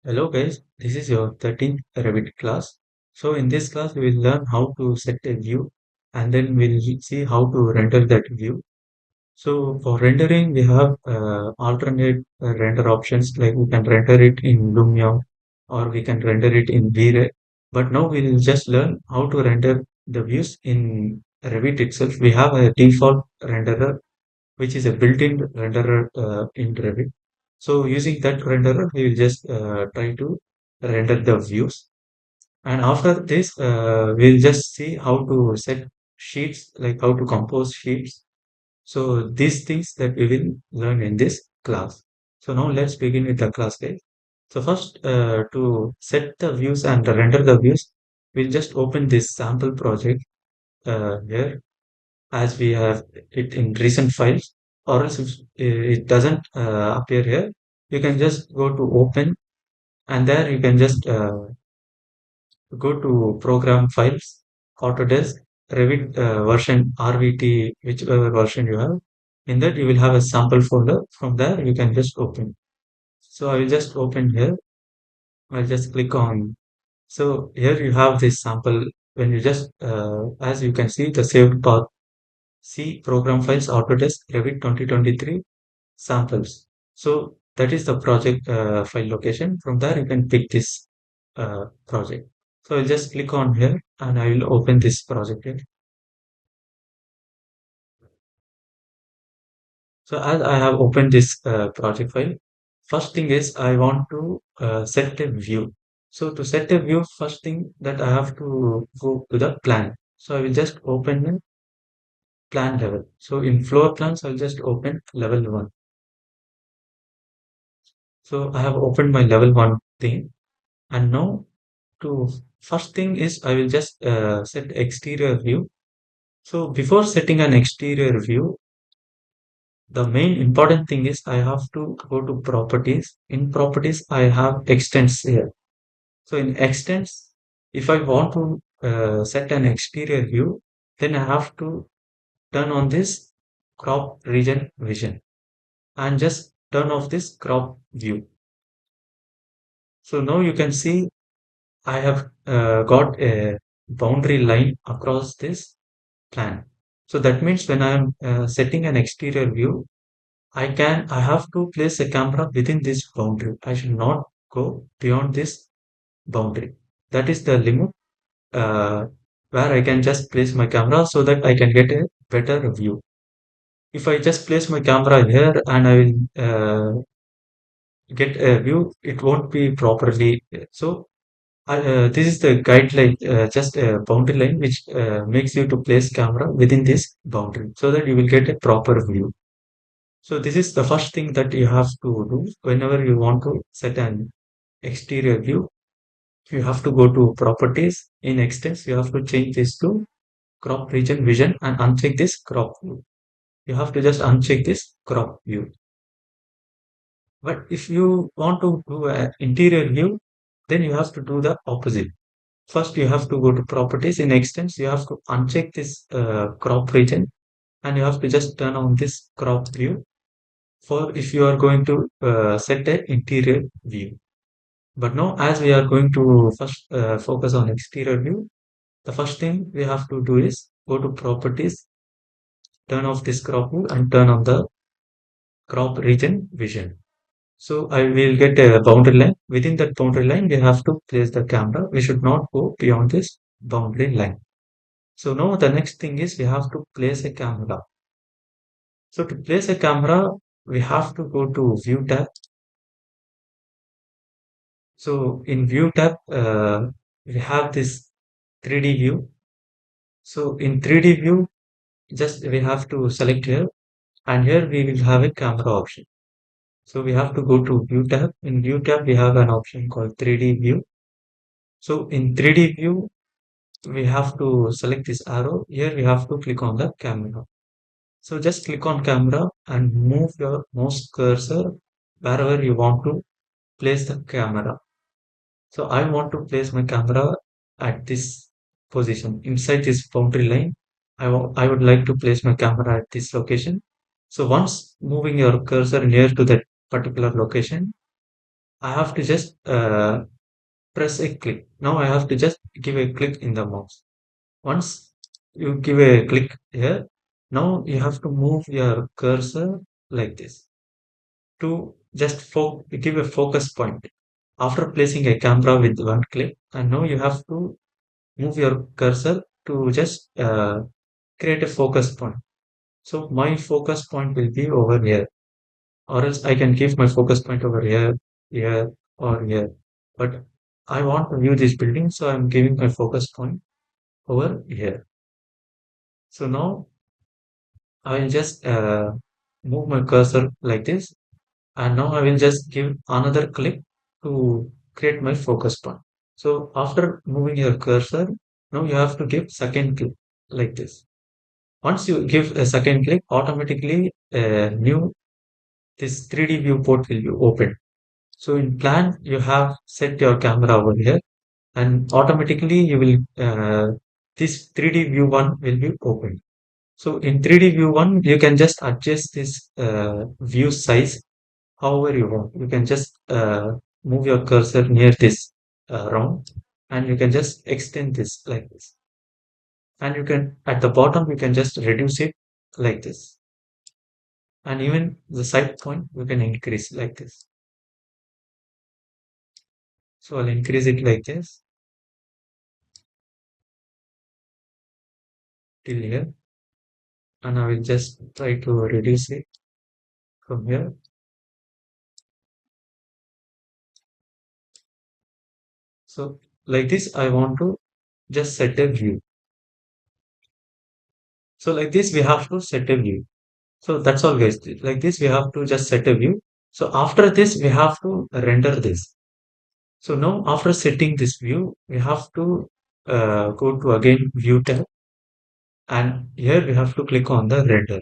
Hello guys, this is your 13th Revit class. So in this class we will learn how to set a view and then we'll see how to render that view. So for rendering we have alternate render options, like we can render it in Lumion or we can render it in V-Ray. But now we'll just learn how to render the views in Revit itself. We have a default renderer which is a built-in renderer in Revit. So using that renderer, we will just try to render the views. And after this, we'll just see how to set sheets, like how to compose sheets. So these things that we will learn in this class. So now let's begin with the class, guys. So first, to set the views and render the views, we'll just open this sample project here, as we have it in recent files, or else if it doesn't appear here, you can just go to open, and there you can just go to program files, Autodesk Revit version RVT, whichever version you have. In that you will have a sample folder. From there you can just open. So I will just open here. I'll just click on. So here you have this sample. When you just as you can see, the saved path. See program files, Autodesk Revit 2023 samples. So that is the project file location. From there you can pick this project. So I'll just click on here and I will open this project here. So as I have opened this project file, first thing is I want to set a view. So to set a view, first thing that I have to go to the plan. So I will just open the plan level. So in floor plans, I'll just open level 1. So I have opened my level 1 thing. And now to first thing is I will just set exterior view. So before setting an exterior view, the main important thing is I have to go to properties. In properties, I have extents here. So in extents, if I want to set an exterior view, then I have to turn on this crop region vision and just turn off this crop view. So now you can see I have got a boundary line across this plan. So that means when I am setting an exterior view, I have to place a camera within this boundary. I should not go beyond this boundary. That is the limit uh, where I can just place my camera so that I can get a better view. If I just place my camera here and I will get a view, it won't be properly. So this is the guideline, just a boundary line which makes you to place camera within this boundary so that you will get a proper view. So this is the first thing that you have to do whenever you want to set an exterior view. You have to go to properties. In extents, you have to change this to crop region vision and uncheck this crop view. You have to just uncheck this crop view. But if you want to do an interior view, then you have to do the opposite. First, you have to go to properties. In extents, you have to uncheck this crop region and you have to just turn on this crop view for if you are going to set an interior view. But now, as we are going to first focus on exterior view, the first thing we have to do is go to properties, turn off this crop view and turn on the crop region vision. So I will get a boundary line. Within that boundary line, we have to place the camera. We should not go beyond this boundary line. So now the next thing is we have to place a camera. So to place a camera, we have to go to view tab. So in view tab, we have this 3D view. So in 3D view, just we have to select here and here we will have a camera option. So we have to go to view tab. In view tab, we have an option called 3D view. So in 3D view, we have to select this arrow. Here we have to click on the camera. So just click on camera and move your mouse cursor wherever you want to place the camera. So I want to place my camera at this position inside this boundary line. I would like to place my camera at this location. So once moving your cursor near to that particular location, I have to just press a click. Now I have to just give a click in the mouse. Once you give a click here, now you have to move your cursor like this to just give a focus point. After placing a camera with one click, and now you have to move your cursor to just create a focus point. So my focus point will be over here, or else I can give my focus point over here, here, or here. But I want to view this building, so I'm giving my focus point over here. So now I will just move my cursor like this, and now I will just give another click to create my focus point. So after moving your cursor, now you have to give second click like this. Once you give a second click, automatically a new this 3D viewport will be open. So in plan, you have set your camera over here, and automatically you will this 3D view one will be open. So in 3D view one, you can just adjust this view size however you want. You can just move your cursor near this round, and you can just extend this like this. And you can at the bottom you can just reduce it like this. And even the side point you can increase like this. So I'll increase it like this till here, and I will just try to reduce it from here. So like this, I want to just set a view. So like this, we have to set a view. So that's all guys. Like this, we have to just set a view. So after this, we have to render this. So now after setting this view, we have to go to again view tab, and here we have to click on the render.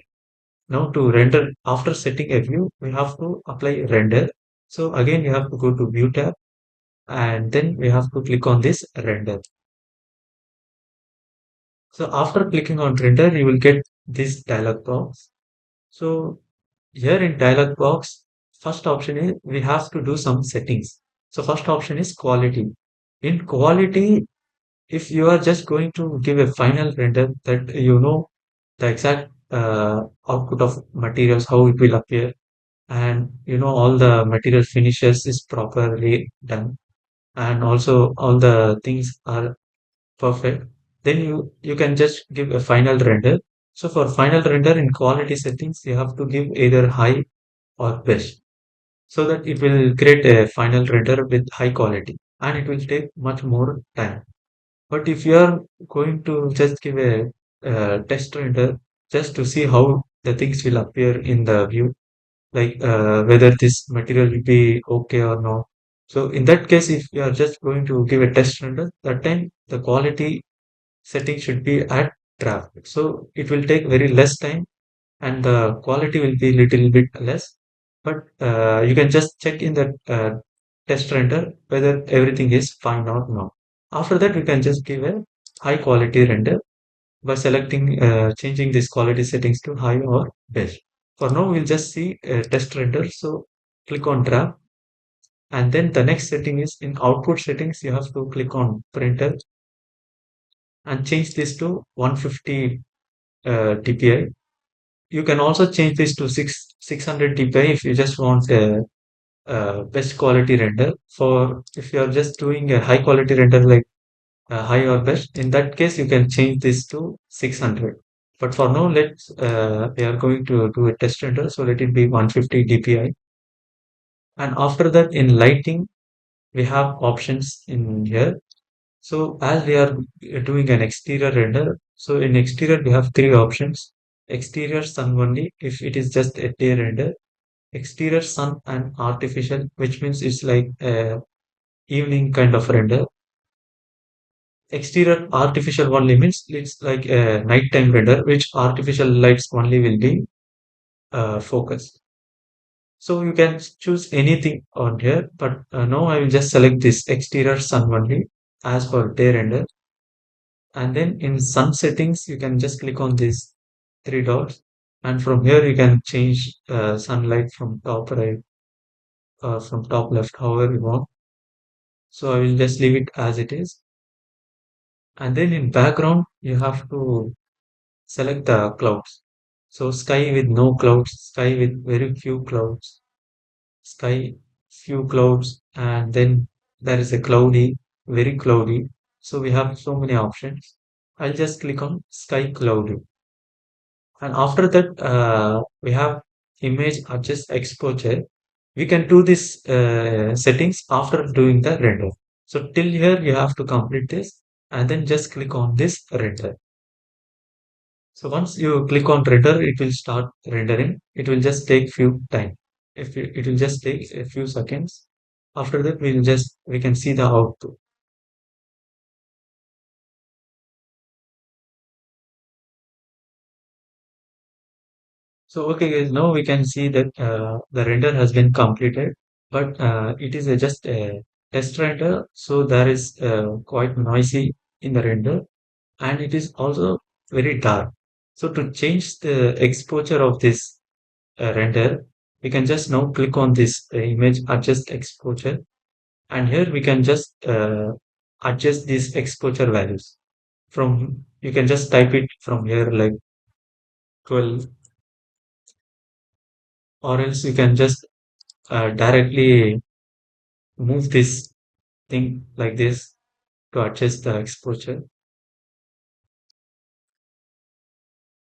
Now to render after setting a view, we have to apply render. So again, we have to go to view tab, and then we have to click on this render. So after clicking on render, you will get this dialog box. So here in dialog box, first option is we have to do some settings. So first option is quality. In quality, if you are just going to give a final render that you know the exact output of materials, how it will appear, and you know all the material finishes is properly done, and also all the things are perfect, then you can just give a final render. So for final render in quality settings, you have to give either high or best, so that it will create a final render with high quality, and it will take much more time. But if you are going to just give a test render just to see how the things will appear in the view, like whether this material will be okay or not. So in that case, if you are just going to give a test render, that time the quality setting should be at draft. So it will take very less time, and the quality will be little bit less. But you can just check in the test render whether everything is fine or not. After that, we can just give a high quality render by selecting changing this quality settings to high or best. For now, we'll just see a test render. So click on draft, and then the next setting is in output settings. You have to click on printer and change this to 150 dpi. You can also change this to 600 dpi if you just want a, best quality render. For if you are just doing a high quality render like high or best, in that case you can change this to 600. But for now, let's we are going to do a test render, so let it be 150 dpi. And after that, in lighting, we have options in here. So as we are doing an exterior render, so in exterior we have three options: exterior sun only if it is just a day render, exterior sun and artificial, which means it's like a evening kind of render. Exterior artificial only means it's like a nighttime render, which artificial lights only will be focused. So you can choose anything on here, but now I will just select this exterior sun only as for day render. And then in sun settings, you can just click on these three dots, and from here you can change sunlight from top right, from top left, however you want. So I will just leave it as it is. And then in background, you have to select the clouds. So sky with no clouds, sky with very few clouds, sky, few clouds, and then there is a cloudy, very cloudy. So we have so many options. I'll just click on sky cloudy. And after that, we have image adjust exposure. We can do this settings after doing the render. So till here you have to complete this and then just click on this render. So once you click on render, it will start rendering. It will just take few time. If it will just take a few seconds. After that, we can see the output. So okay, guys, now we can see that the render has been completed, but it is just a test render, so there is quite noisy in the render, and it is also very dark. So to change the exposure of this render, we can just now click on this image adjust exposure, and here we can just adjust these exposure values. From you can just type it from here like 12, or else you can just directly move this thing like this to adjust the exposure,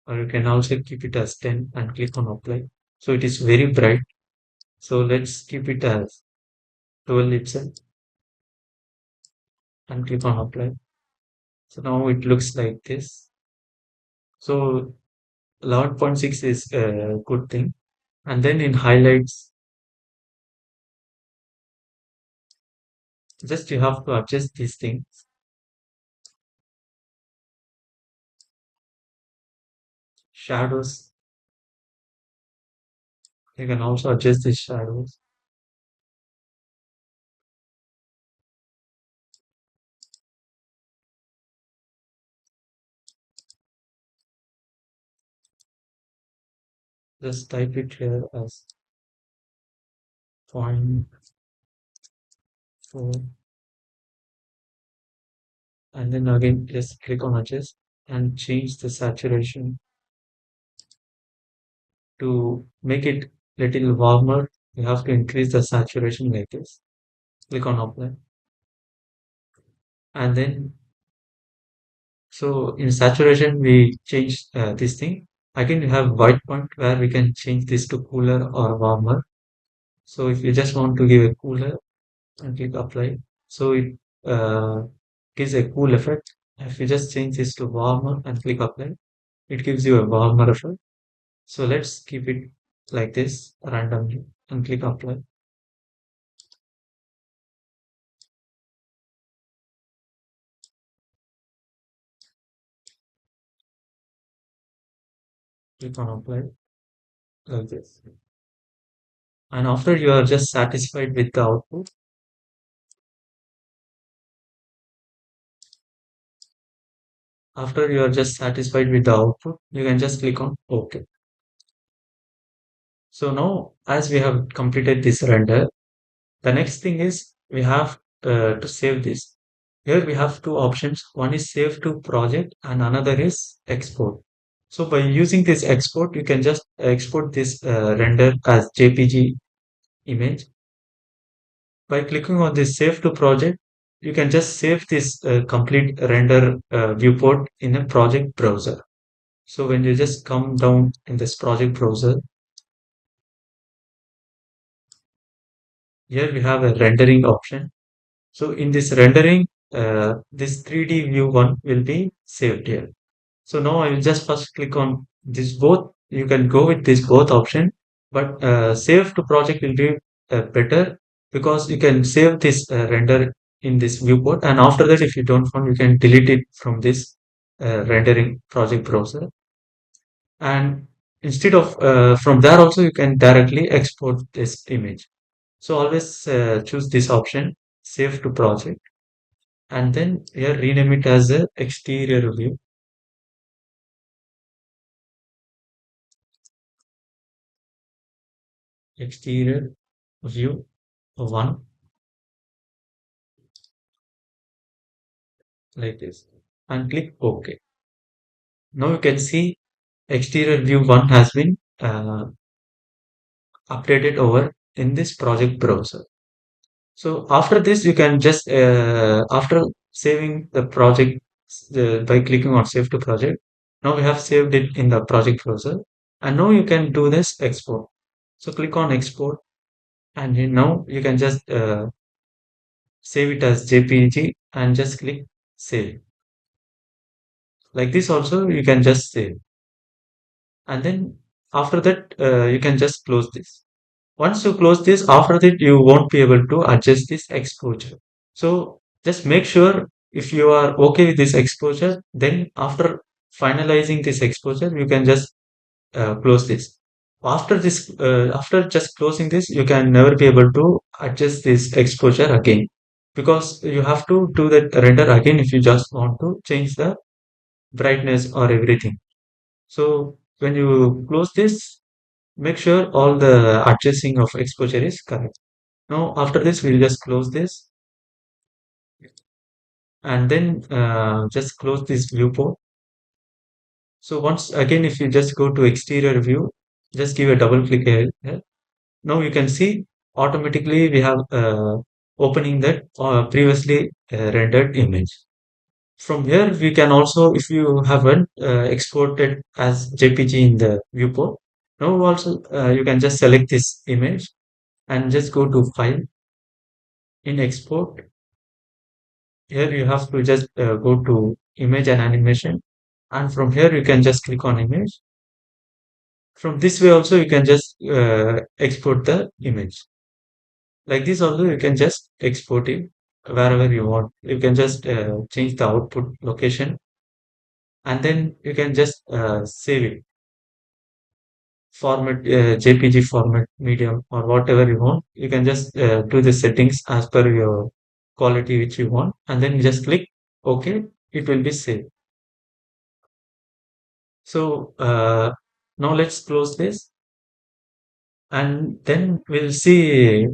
or you can also keep it as 10 and click on apply. So it is very bright. So let's keep it as 12 itself and click on apply. So now it looks like this. So 11.6 is a good thing. And then in highlights, just you have to adjust these things. Shadows, you can also adjust the shadows. Just type it here as 0.4, and then again just click on adjust and change the saturation to make it little warmer. You have to increase the saturation like this. Click on apply, and then so in saturation we change this thing. Again we have white point where we can change this to cooler or warmer. So if you just want to give a cooler and click apply, so it uh, gives a cool effect. If you just change this to warmer and click apply, it gives you a warmer effect. So let's keep it like this randomly and click apply. Click on apply like this. And after you are just satisfied with the output, after you are just satisfied with the output, you can just click on OK. So now, as we have completed this render, the next thing is we have to save this. Here we have two options. One is save to project and another is export. So by using this export, you can just export this render as JPG image. By clicking on this save to project, you can just save this complete render viewport in a project browser. So when you just come down in this project browser, here we have a rendering option. So in this rendering, this 3D view one will be saved here. So now I will just first click on this both. You can go with this both option, but save to project will be better because you can save this render in this viewport, and after that, if you don't want, you can delete it from this rendering project browser. And instead of from there also, you can directly export this image. So always choose this option, save to project, and then here rename it as a exterior view, exterior view. one like this and click OK. Now you can see exterior view 1 has been updated over in this project browser. So after this, you can just after saving the project by clicking on Save to Project. Now we have saved it in the project browser, and now you can do this export. So click on Export, and now you can just save it as JPG and just click Save. Like this, also you can just save, and then after that, you can just close this. Once you close this, after that you won't be able to adjust this exposure. So just make sure if you are okay with this exposure, then after finalizing this exposure, you can just close this. After just closing this, you can never be able to adjust this exposure again because you have to do that render again if you just want to change the brightness or everything. So when you close this, make sure all the adjusting of exposure is correct. Now after this, we'll just close this and then just close this viewport. So once again, if you just go to exterior view, just give a double click here. Now you can see automatically we have opening that previously rendered image. From here, we can also, if you haven't exported as JPG in the viewport, now also you can just select this image and just go to File in Export. Here you have to just go to Image and Animation, and from here you can just click on Image. From this way also you can just export the image. Like this also you can just export it wherever you want. You can just change the output location and then you can just save it format JPG format medium or whatever you want. You can just do the settings as per your quality which you want and then you just click OK. It will be saved. So now let's close this and then we'll see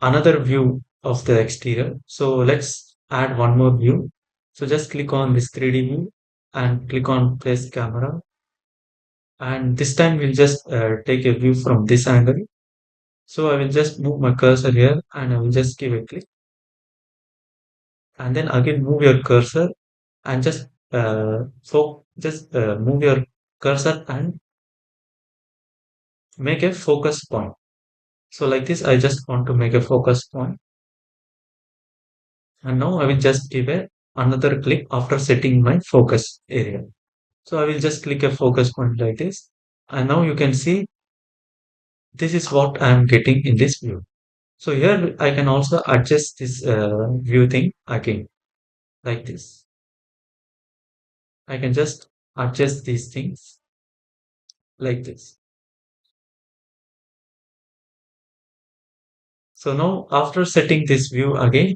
another view of the exterior. So let's add one more view. So just click on this 3D view and click on place camera. And this time we'll just take a view from this angle. So I will just move my cursor here and I will just give a click. And then again move your cursor and just move your cursor and make a focus point. So like this, I just want to make a focus point. And now I will just give another click after setting my focus area. So I will just click a focus point like this. And now you can see this is what I am getting in this view. So here I can also adjust this view thing again like this. I can just adjust these things like this. So now after setting this view again,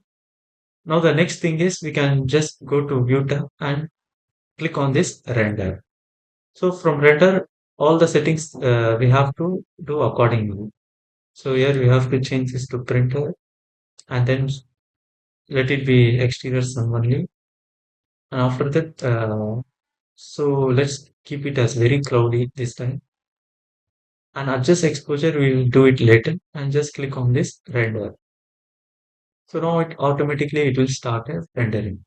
now the next thing is we can just go to view tab and click on this render. So from render, all the settings we have to do accordingly. So here we have to change this to printer and then let it be exterior sun only. And after that, so let's keep it as very cloudy this time. And adjust exposure, we will do it later and just click on this render. So now it automatically it will start as rendering.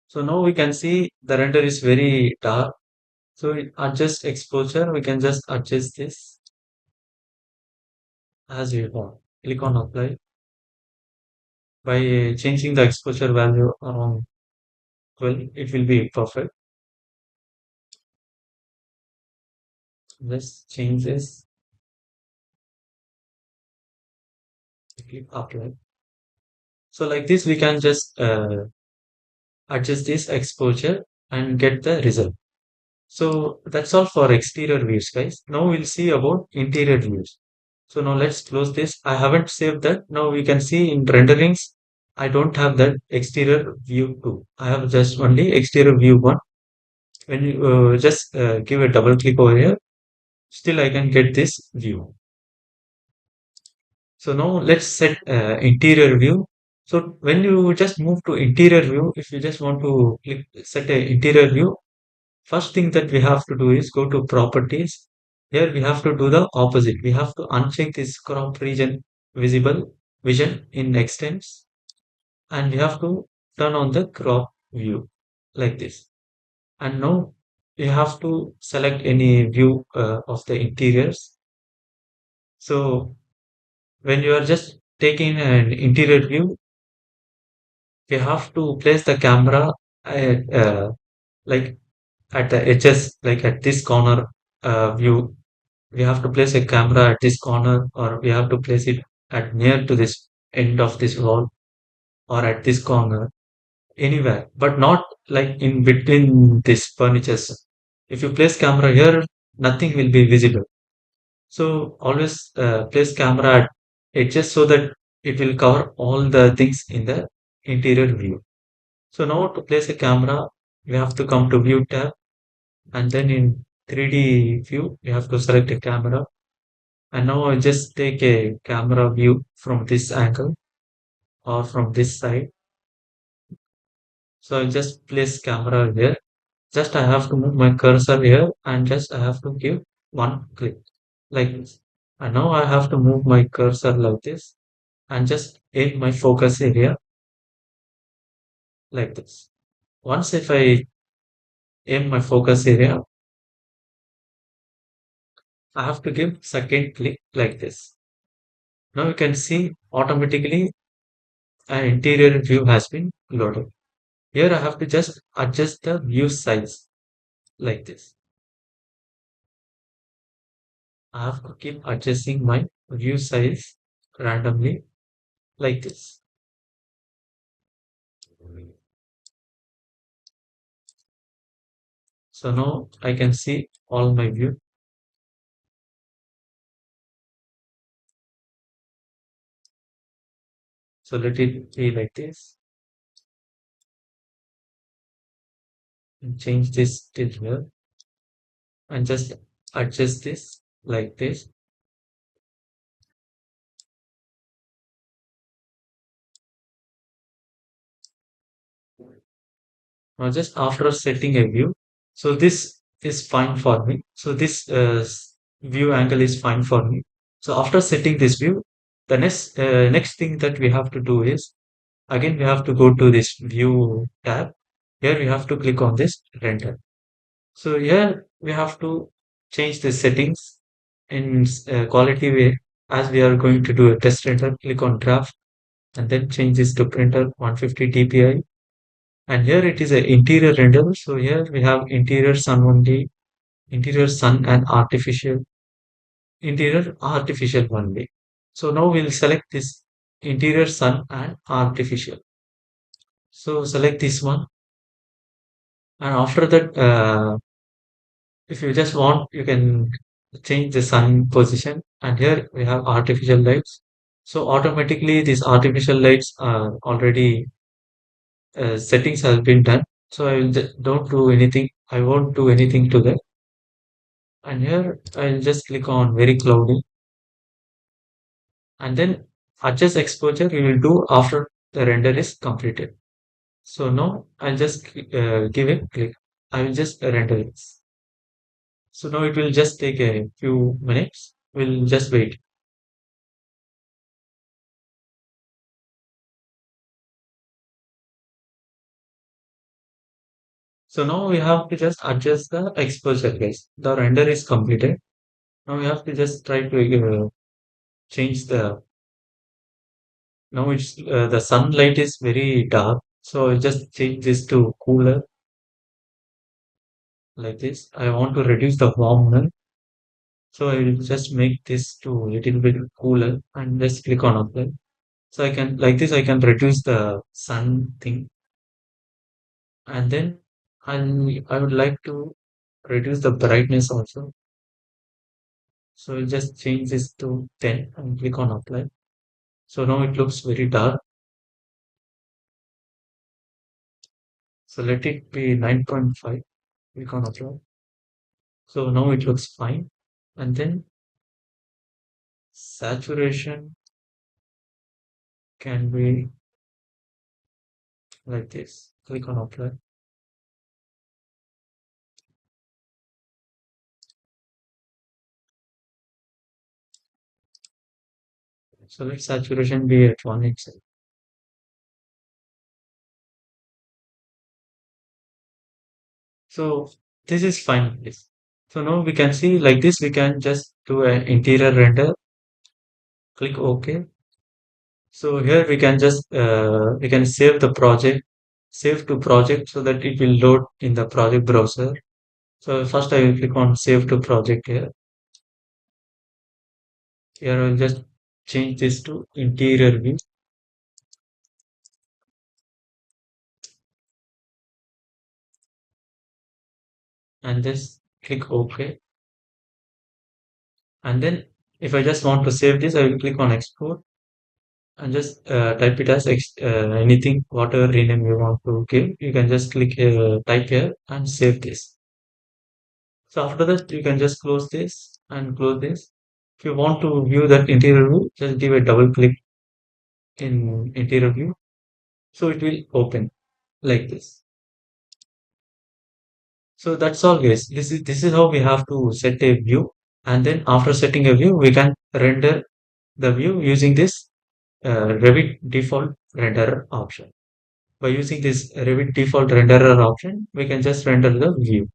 So now we can see the render is very dark. So adjust exposure, we can just adjust this as we want. Click on apply. By changing the exposure value around 12, it will be perfect. Let's change this. Click apply. So like this, we can just adjust this exposure and get the result. So that's all for exterior views, guys. Now we'll see about interior views. So now let's close this. I haven't saved that. Now we can see in renderings, I don't have that exterior view 2. I have just only exterior view 1. when you just give a double click over here, still I can get this view. So now let's set interior view. So when you just move to interior view, if you just want to click, set a interior view, first thing that we have to do is go to properties. Here we have to do the opposite. We have to uncheck this crop region visible vision in extents, and we have to turn on the crop view like this. And now you have to select any view of the interiors. So when you are just taking an interior view, we have to place the camera at, like at the edges, like at this corner view. We have to place a camera at this corner, or we have to place it at near to this end of this wall, or at this corner, anywhere, but not like in between these furnitures. If you place camera here, nothing will be visible. So always place camera at edges so that it will cover all the things in the interior view. So now to place a camera, we have to come to view tab, and then in 3D view, we have to select a camera. And now I just take a camera view from this angle or from this side. So I just place camera here. Just I have to move my cursor here, and just I have to give one click like this. And now I have to move my cursor like this and just aim my focus area like this. Once if I aim my focus area, I have to give second click like this. Now you can see automatically an interior view has been loaded. Here I have to just adjust the view size like this. I have to keep adjusting my view size randomly like this. So now I can see all my view. So let it be like this and change this till here and just adjust this like this. Now just after setting a view, so this is fine for me. So this view angle is fine for me. So after setting this view, the next thing that we have to do is again we have to go to this view tab. Here we have to click on this render. So here we have to change the settings in quality way. As we are going to do a test render, click on draft and then change this to printer 150 dpi. And here it is a interior render. So here we have interior sun only, interior sun and interior artificial only. So now we'll select this interior sun and artificial. So select this one, and after that, if you just want, you can change the sun position. And here we have artificial lights. So automatically these artificial lights are already settings has been done. So I will don't do anything. I won't do anything to that. And here I'll just click on very cloudy and then adjust exposure we will do after the render is completed. So now I'll just give a click. I will just render it. So now it will just take a few minutes. We'll just wait. So now we have to just adjust the exposure guys. The render is completed. Now we have to just try to change the, now it's the sunlight is very dark. So I just change this to cooler like this. I want to reduce the warmth. So I will just make this to a little bit cooler and just click on apply. So I can, like this, I can reduce the sun thing. And then I would like to reduce the brightness also. So I'll just change this to 10 and click on apply. So now it looks very dark. So let it be 9.5. Click on apply. So now it looks fine. And then saturation can be like this. Click on apply. So let saturation be at 1 itself. So this is fine. Yes. So now we can see like this, we can just do an interior render, click OK. So here we can just we can save the project, save to project so that it will load in the project browser. So first I will click on save to project here. Here I will just change this to interior view and just click OK. And then if I just want to save this, I will click on export and just type it as anything, whatever rename you want to give. You can just click type here and save this. So after that, you can just close this and close this. If you want to view that interior view, just give a double click in interior view. So it will open like this. So that's all guys. This is how we have to set a view. And then after setting a view, we can render the view using this Revit default renderer option. By using this Revit default renderer option, we can just render the view.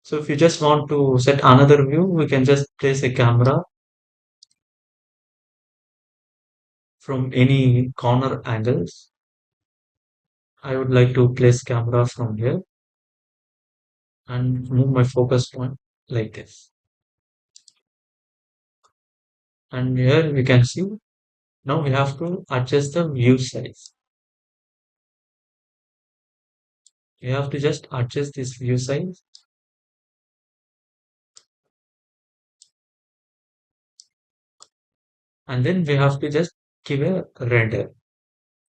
So if you just want to set another view, we can just place a camera from any corner angles. I would like to place camera from here and move my focus point like this. And here we can see now we have to adjust the view size. You have to just adjust this view size and then we have to just give a render.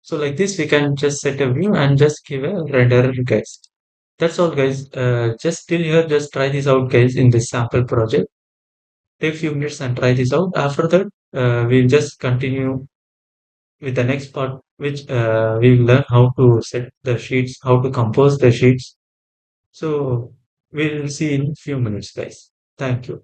So like this, we can just set a view and just give a render guys. That's all guys. Just till here, just try this out guys in this sample project. Take a few minutes and try this out. After that, we'll just continue with the next part, which we will learn how to set the sheets, how to compose the sheets. So we'll see in few minutes guys. Thank you.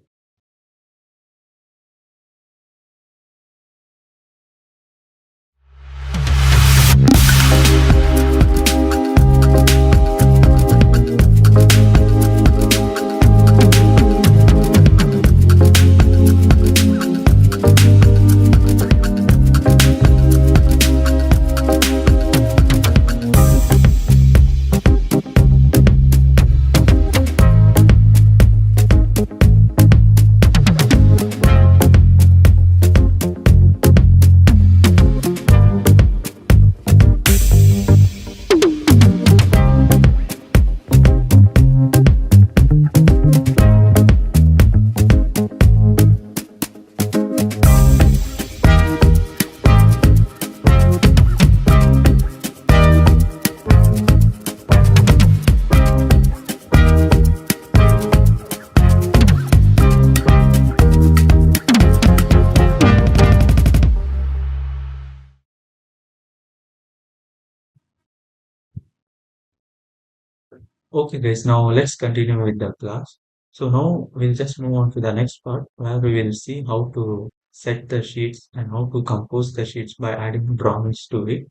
Okay guys, now let's continue with the class. So now we'll just move on to the next part where we will see how to set the sheets and how to compose the sheets by adding drawings to it.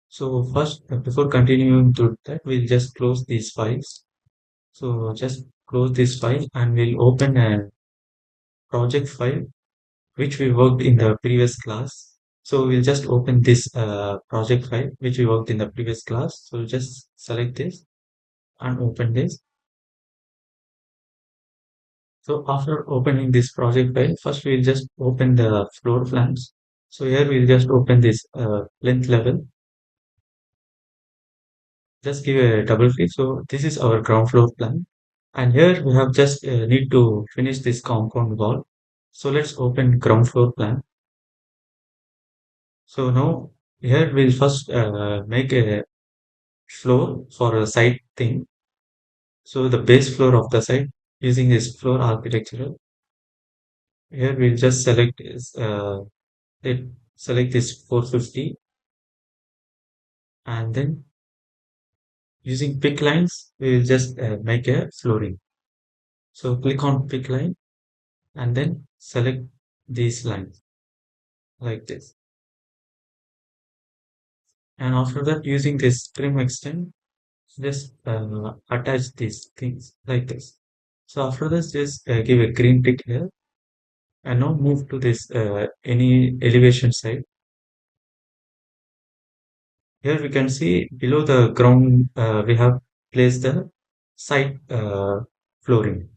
So first, before continuing to that, we'll just close these files. So just close this file and we'll open a project file which we worked in the previous class. So we'll just open this project file which we worked in the previous class. So just select this and open this. So after opening this project file, first we'll just open the floor plans. So here we'll just open this length level. Just give a double click. So this is our ground floor plan. And here we have just need to finish this compound wall. So let's open ground floor plan. So now here we'll first make a floor for a side thing. So the base floor of the site using this floor architecture, here we'll just select is it select this 450 and then using pick lines we will just make a flooring. So click on pick line and then select these lines like this. And after that using this trim extend just attach these things like this. So after this just give a green tick here and now move to this any elevation side. Here we can see below the ground we have placed the side flooring.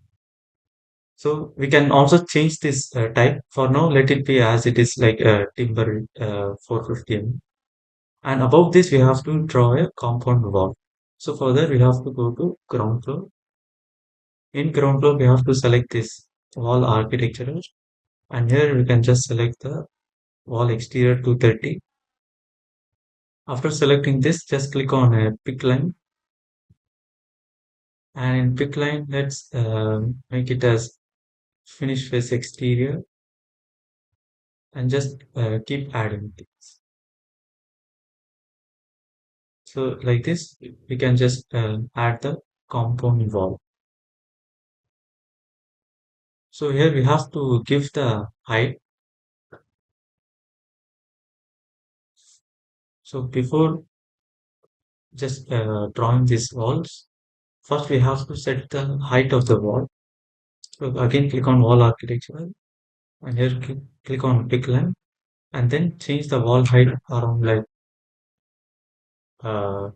So we can also change this type. For now, let it be as it is like a timber 450 mm. And above this, we have to draw a compound wall. So for that, we have to go to ground floor. In ground floor, we have to select this wall architecture. And here we can just select the wall exterior 230. After selecting this, just click on a pick line. And in pick line, let's make it as finish face exterior and just keep adding things. So like this, we can just add the compound wall. So here we have to give the height. So before just drawing these walls, first we have to set the height of the wall. So again, click on wall architecture and here click on pick line and then change the wall height around like uh,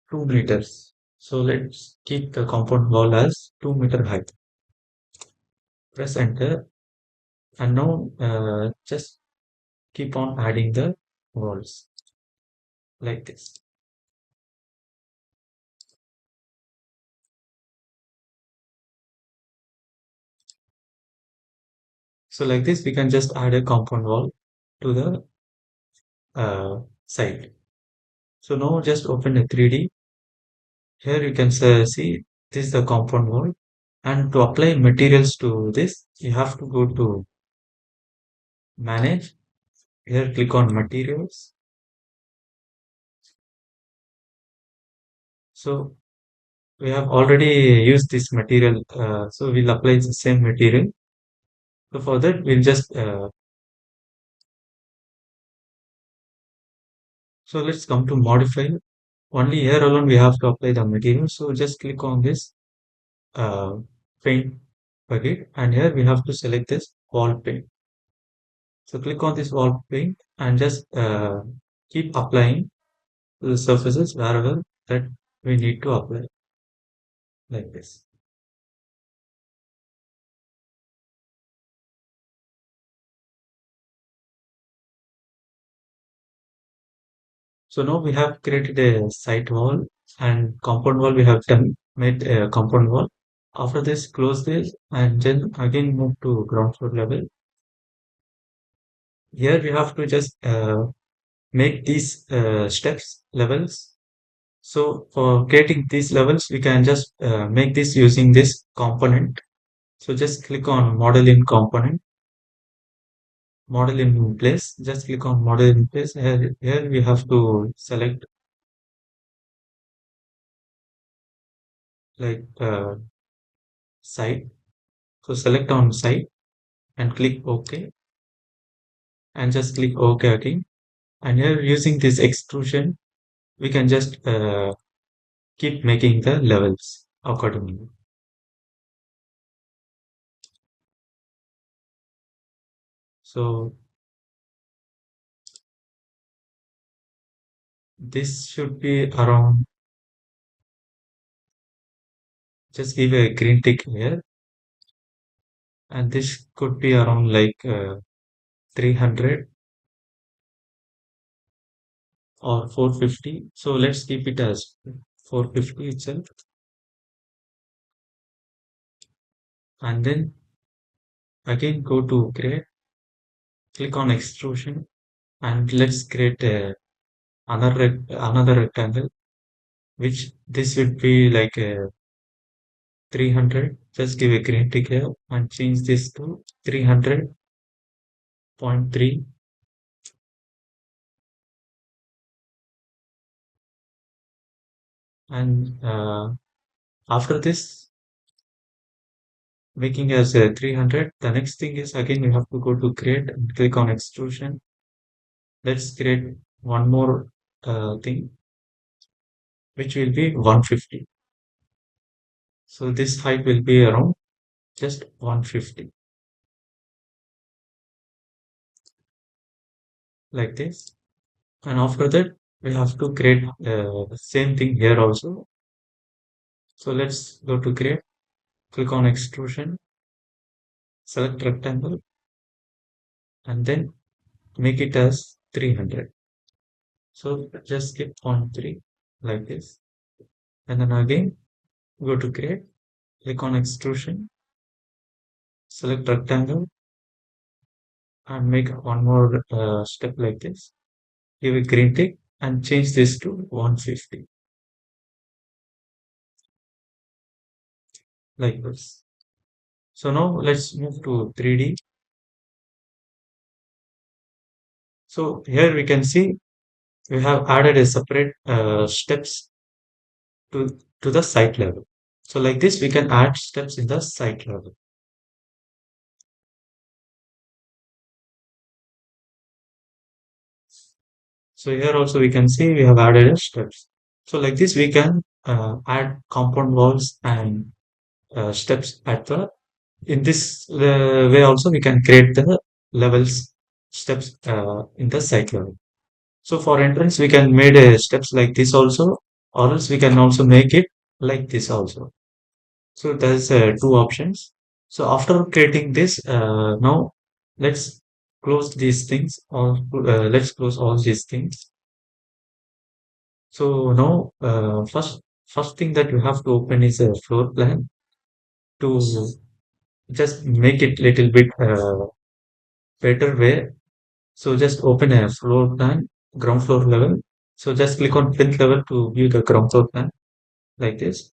2 meters. So let's keep the compound wall as 2 meter height. Press enter and now just keep on adding the walls like this. So like this, we can just add a compound wall to the side. So now just open a 3D. Here you can see this is the compound wall. And to apply materials to this, you have to go to manage. Here click on materials. So we have already used this material. So we'll apply the same material. So for that, we'll just so let's come to modify. Only here alone we have to apply the material. So just click on this uh, paint bucket and here we have to select this wall paint. So click on this wall paint and just keep applying to the surfaces wherever that we need to apply like this. So now we have created a site wall and compound wall we have done made a compound wall. After this close this and then again move to ground floor level. Here we have to just make these steps levels. So for creating these levels, we can just make this using this component. So just click on model in component, model in place. Just click on model in place. Here we have to select like site. So select on site and click OK and just click OK again. And here using this extrusion, we can just keep making the levels accordingly. So this should be around, just give a green tick here. And this could be around like 300 or 450. So let's keep it as 450 itself. And then again go to create, click on extrusion and let's create another rectangle. which this would be like a 300. Just give a green tick here and change this to 300.3. And after this, making as a 300, the next thing is again we have to go to create and click on extrusion. Let's create one more thing, which will be 150. So this height will be around just 150, like this. And after that, we have to create the same thing here also. So let's go to create, click on extrusion, select rectangle, and then make it as 300. So just skip point 3 like this. And then again, go to create, click on extrusion, select rectangle, and make one more step like this. Give a green tick and change this to 150 like this. So now let's move to 3D. So here we can see we have added a separate steps to the site level. So like this, we can add steps in the site level. So here also we can see we have added a steps. So like this, we can add compound walls and steps at the in this way also we can create the levels steps in the site level. So for entrance, we can make steps like this also, or else we can also make it like this also. So there's two options. So after creating this, now let's close these things, or let's close all these things. So now, first thing that you have to open is a floor plan to just make it little bit better way. So just open a floor plan, ground floor level. So just click on plinth level to view the ground floor plan like this.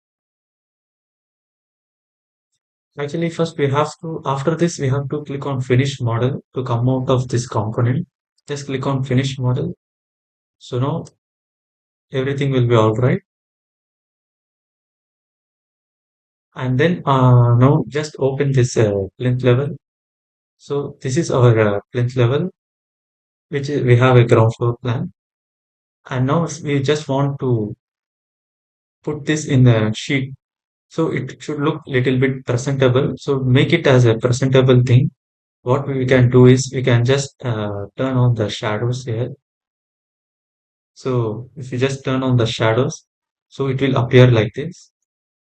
Actually, first we have to, after this, we have to click on finish model to come out of this component. Just click on finish model. So now everything will be all right. And then now just open this plinth level. So this is our plinth level, which is, we have a ground floor plan. And now we just want to put this in the sheet. So it should look little bit presentable. So make it as a presentable thing. What we can do is we can just turn on the shadows here. So if you just turn on the shadows, so it will appear like this.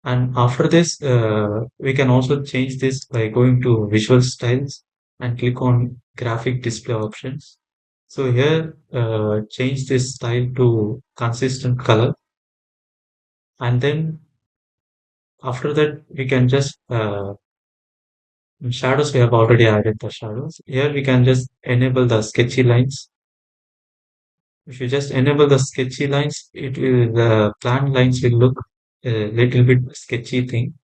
And after this, we can also change this by going to visual styles and click on graphic display options. So here, change this style to consistent color. And then after that, we can just, in shadows, we have already added the shadows. Here we can just enable the sketchy lines. If you just enable the sketchy lines, it will the plan lines will look a little bit sketchy thing.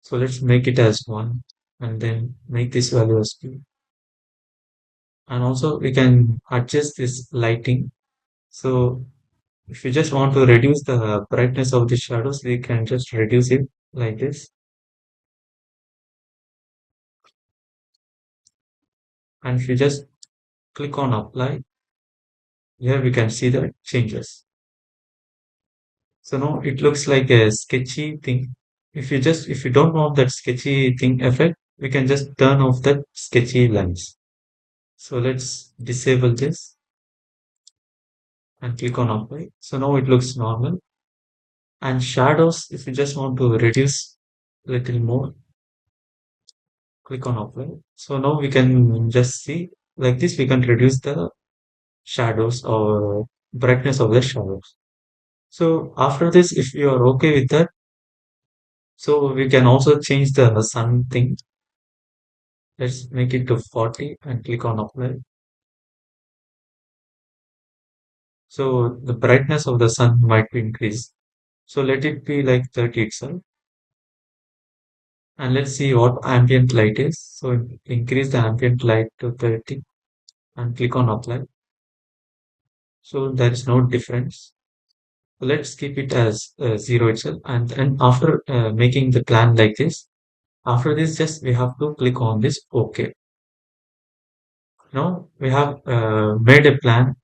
So let's make it as 1 and then make this value as 2. And also we can adjust this lighting. So if you just want to reduce the brightness of the shadows, we can just reduce it like this. And if you just click on apply, here we can see the changes. So now it looks like a sketchy thing. If you don't want that sketchy thing effect, we can just turn off that sketchy lines. So let's disable this and click on apply. So now it looks normal. And shadows, if you just want to reduce little more, click on apply. So now we can just see like this, we can reduce the shadows or brightness of the shadows. So after this, if you are okay with that, so we can also change the sun thing. Let's make it to 40 and click on apply. So the brightness of the sun might be increased. So let it be like 30 itself. And let's see what ambient light is. So increase the ambient light to 30 and click on apply. So there is no difference. Let's keep it as 0 itself. And after making the plan like this, after this, just we have to click on this OK. Now we have made a plan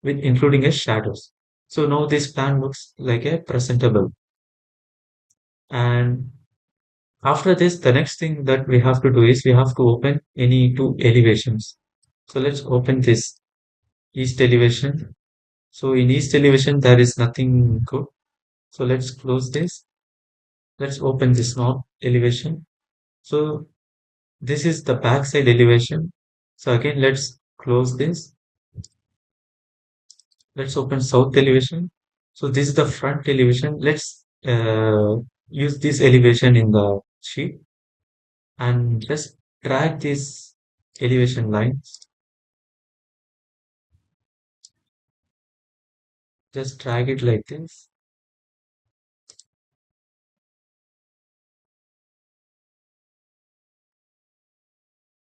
with including a shadows. So now this plan looks like a presentable. And after this, the next thing that we have to do is we have to open any two elevations. So let's open this east elevation. So in east elevation, there is nothing good. So let's close this. Let's open this north elevation. So this is the backside elevation. So again, let's close this. Let's open south elevation. So this is the front elevation. Let's use this elevation in the sheet and let's drag this elevation lines. Just drag it like this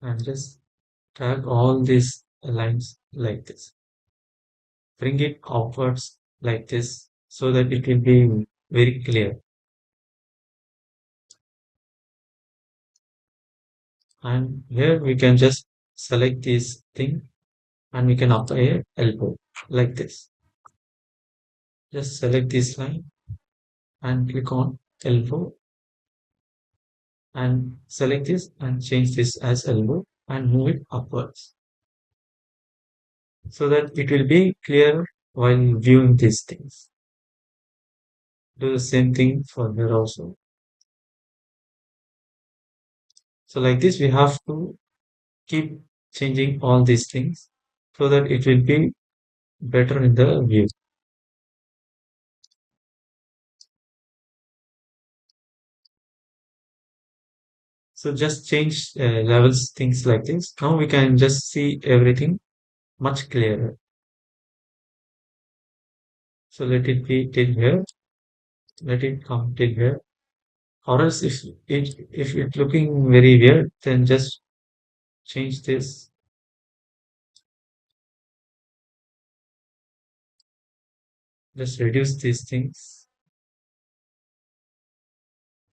and just drag all these lines like this. Bring it outwards like this so that it will be very clear. And here we can just select this thing and we can apply a elbow like this. Just select this line and click on elbow and select this and change this as elbow and move it upwards so that it will be clear while viewing these things. Do the same thing for here also. So like this, we have to keep changing all these things so that it will be better in the view. So just change levels, things like this. Now we can just see everything much clearer. So let it be till here. Let it come till here. Or else if it's looking very weird, then just change this. Just reduce these things.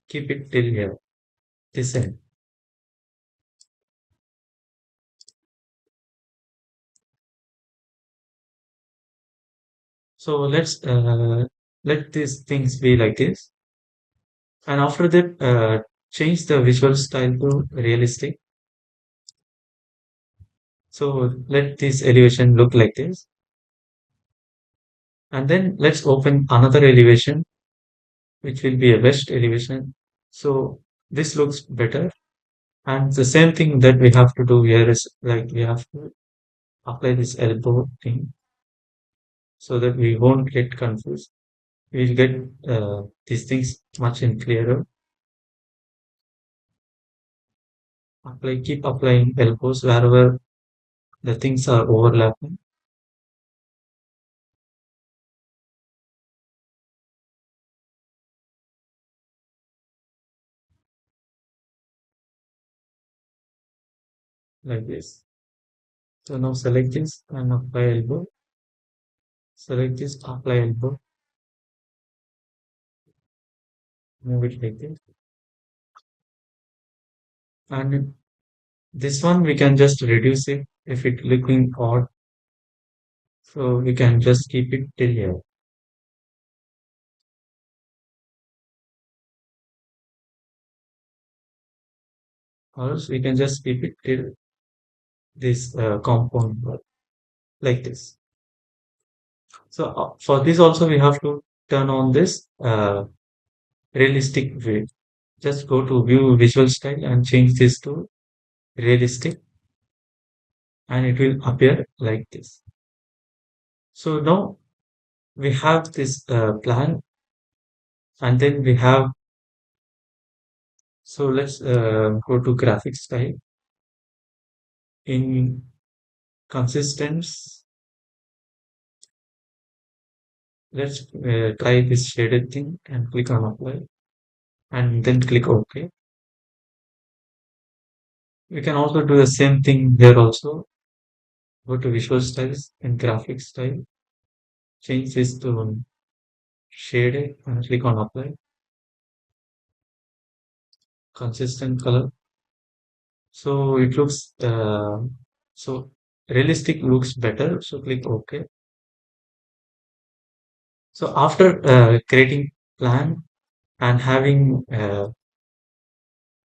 Keep it till here. This end. So let these things be like this. And after that, change the visual style to realistic. So let this elevation look like this. And then let's open another elevation, which will be a west elevation. So this looks better. And the same thing that we have to do here is like we have to apply this elbow thing so that we won't get confused. We'll get these things much in clearer. Apply, keep applying elbows wherever the things are overlapping like this. So now select this and apply elbow. Select this, apply elbow, move it like this. And this one we can just reduce it if it looking odd. So we can just keep it till here. Or else we can just keep it till this compound wall, like this. So for this also we have to turn on this realistic way. Just go to view visual style and change this to realistic and it will appear like this. So now we have this plan and then we have, so let's go to graphic style in consistence Let's try this shaded thing and click on apply and then click OK. We can also do the same thing here also. Go to visual styles and graphic style. Change this to shaded and click on apply. Consistent color. So it looks so realistic looks better. So click OK. So after creating plan and having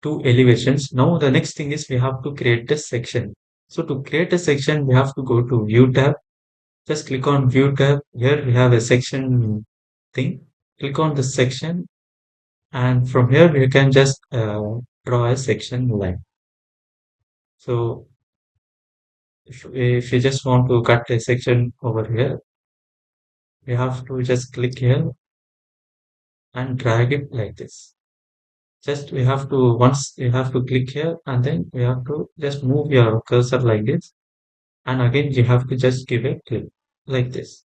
two elevations, now the next thing is we have to create a section. So to create a section, we have to go to View tab. Just click on View tab. Here we have a section thing. Click on the section, and from here we can just draw a section line. So if you just want to cut a section over here, you have to just click here and drag it like this. Just we have to once you have to click here and then you have to just move your cursor like this, and again you have to just give a click like this.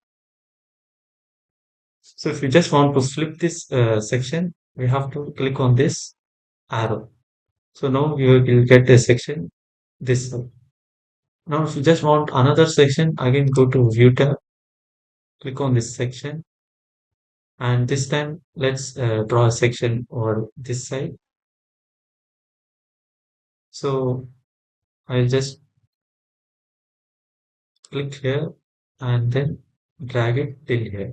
So if you just want to flip this section, we have to click on this arrow. So now you will get a section this way. Now if you just want another section, again go to View tab, click on this section, and this time let's draw a section over this side. So I'll just click here and then drag it till here.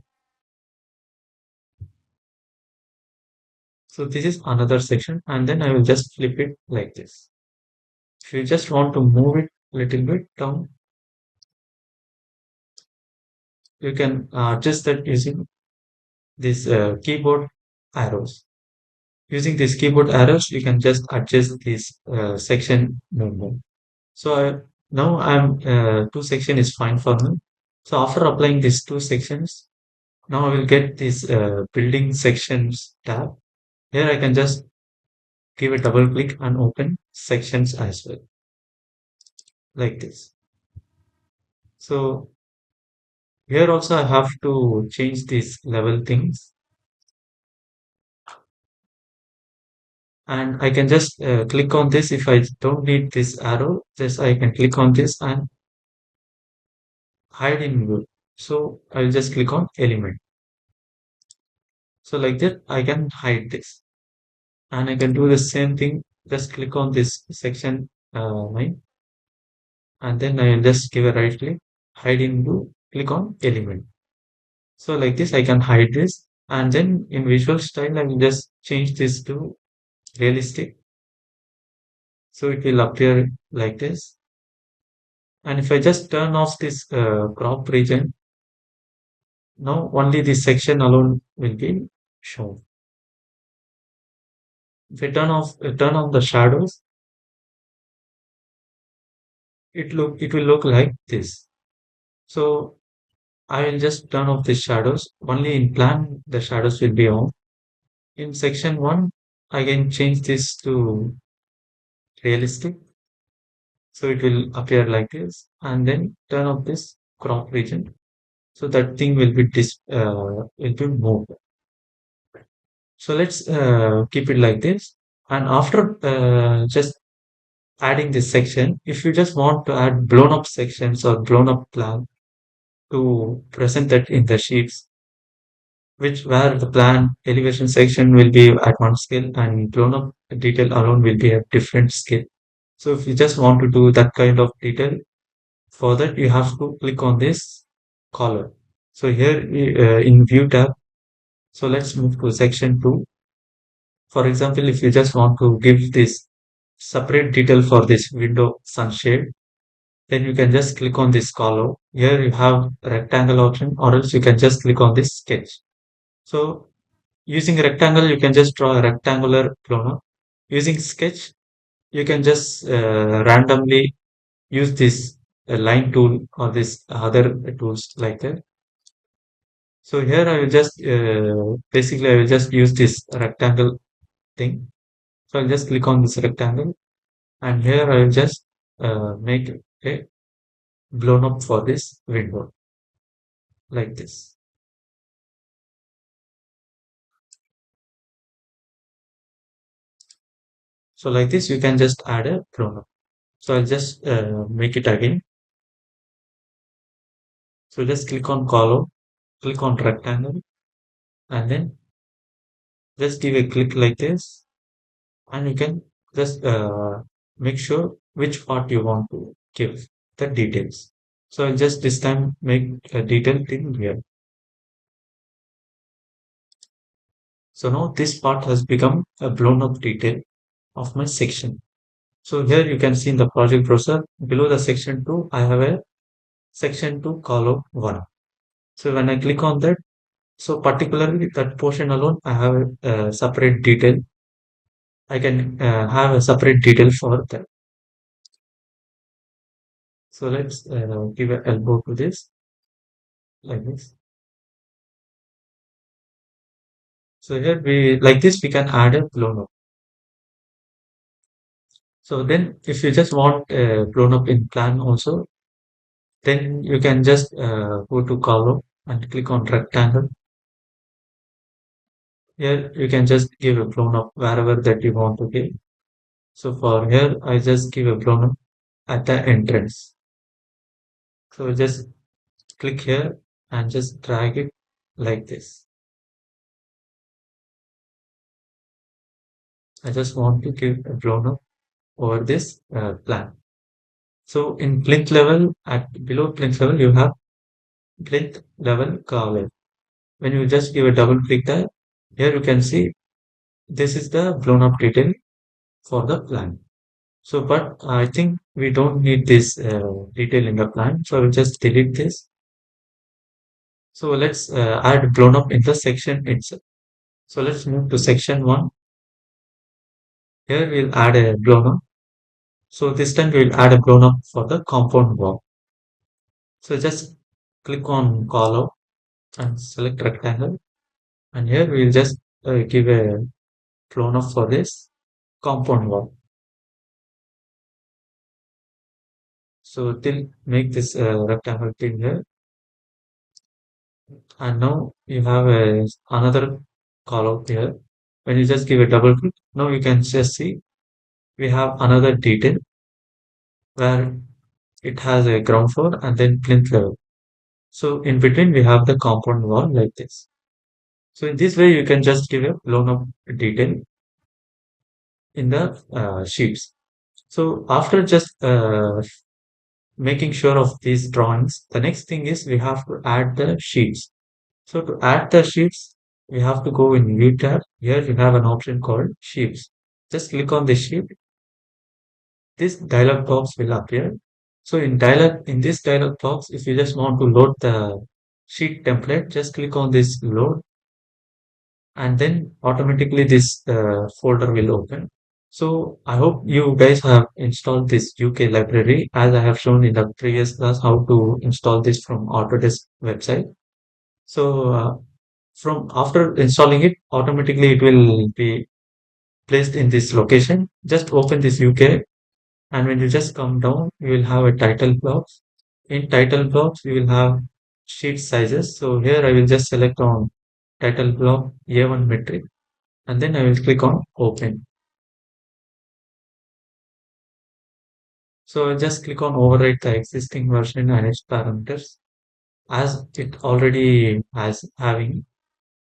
So this is another section, and then I will just flip it like this. If you just want to move it a little bit down, you can adjust that using this keyboard arrows. Using these keyboard arrows, you can just adjust this section movement. So now I'm two section is fine for me. So after applying these two sections, now I will get this building sections tab. Here I can just give a double click and open sections as well, like this. So here also I have to change these level things, and I can just click on this. If I don't need this arrow, just I can click on this and hide in view. So I'll just click on element. So like that I can hide this, and I can do the same thing. Just click on this section line, and then I'll just give a right click, hide in view, click on element. So like this I can hide this, and then in visual style I will just change this to realistic. So it will appear like this. And if I just turn off this crop region, now only this section alone will be shown. If I turn on the shadows, it will look like this. So I will just turn off the shadows. Only in plan the shadows will be on. In section one, I can change this to realistic. So it will appear like this, and then turn off this crop region. So that thing will be will be moved. So let's keep it like this. And after just adding this section, if you just want to add blown up sections or blown up plan to present that in the sheets, which where the plan elevation section will be at one scale and blown up detail alone will be a different scale. So if you just want to do that kind of detail, for that you have to click on this color. So here in view tab, so let's move to section 2. For example, if you just want to give this separate detail for this window sunshade, then you can just click on this color. Here you have rectangle option, or else you can just click on this sketch. So using rectangle, you can just draw a rectangular clone. Using sketch, you can just randomly use this line tool or this other tools like that. So here I will just basically I will just use this rectangle thing. So I'll just click on this rectangle, and here I will just make a blown up for this window like this. So like this, you can just add a pronoun. So I'll just make it again. So just click on column, click on rectangle, and then just give a click like this, and you can just make sure which part you want to give the details. So I'll just this time make a detailed thing here. So now this part has become a blown up detail of my section. So here you can see in the project browser below the section 2, I have a section 2 column 1. So when I click on that, so particularly that portion alone, I have a separate detail. I can have a separate detail for that. So let's give an elbow to this like this. So here we like this we can add a blown up. So then if you just want blown up in plan also, then you can just go to column and click on rectangle. Here you can just give a blown up wherever that you want to give. So for here I just give a blown up at the entrance. So just click here and just drag it like this. I just want to give a blown up over this plan. So in plinth level, at below plinth level, you have plinth level column. When you just give a double click there, here you can see this is the blown up detail for the plan. So, but I think we don't need this detail in the plan. So I will just delete this. So let's add blown up in the section itself. So let's move to section 1. Here we'll add a blown up. So this time we'll add a blown up for the compound wall. So just click on column and select rectangle. And here we'll just give a blown up for this compound wall. So till make this rectangle till here. And now you have another column here. When you just give a double click, now you can just see we have another detail where it has a ground floor and then plinth level. So in between we have the compound wall like this. So in this way you can just give a blown up detail in the sheets. So after just making sure of these drawings, the next thing is we have to add the sheets. So to add the sheets, we have to go in View tab. Here you have an option called Sheets. Just click on the sheet. This dialog box will appear. So in this dialog box, if you just want to load the sheet template, just click on this load, and then automatically this folder will open. So I hope you guys have installed this UK library as I have shown in the previous class how to install this from Autodesk website. So from after installing it, automatically it will be placed in this location. Just open this UK, and when you just come down, you will have a title box. In title box, you will have sheet sizes. So here I will just select on title block A1 metric, and then I will click on open. So I just click on overwrite the existing version and its parameters as it already has having.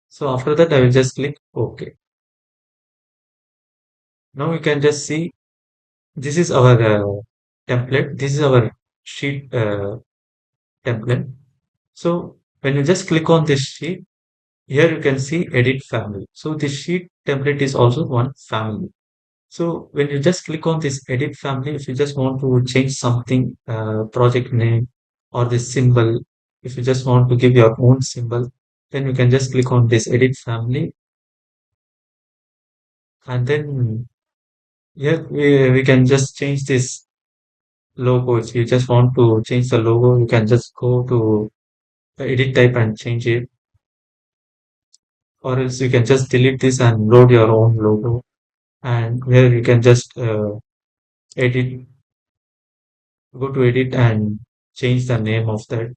So after that, I will just click OK. Now you can just see this is our template. This is our sheet template. So when you just click on this sheet, here you can see edit family. So this sheet template is also one family. So when you just click on this edit family, if you just want to change something, project name or this symbol, if you just want to give your own symbol, then you can just click on this edit family, and then here we can just change this logo. If you just want to change the logo, you can just go to the edit type and change it, or else you can just delete this and load your own logo. And here you can just edit, go to edit and change the name of that.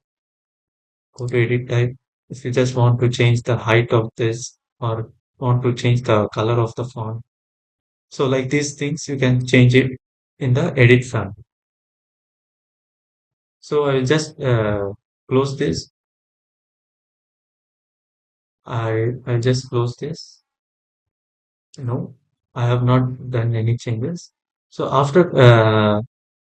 Go to edit type. If you just want to change the height of this or want to change the color of the font, So like these things, you can change it in the edit file. So I will just close this. I'll just close this. No, I have not done any changes. So after,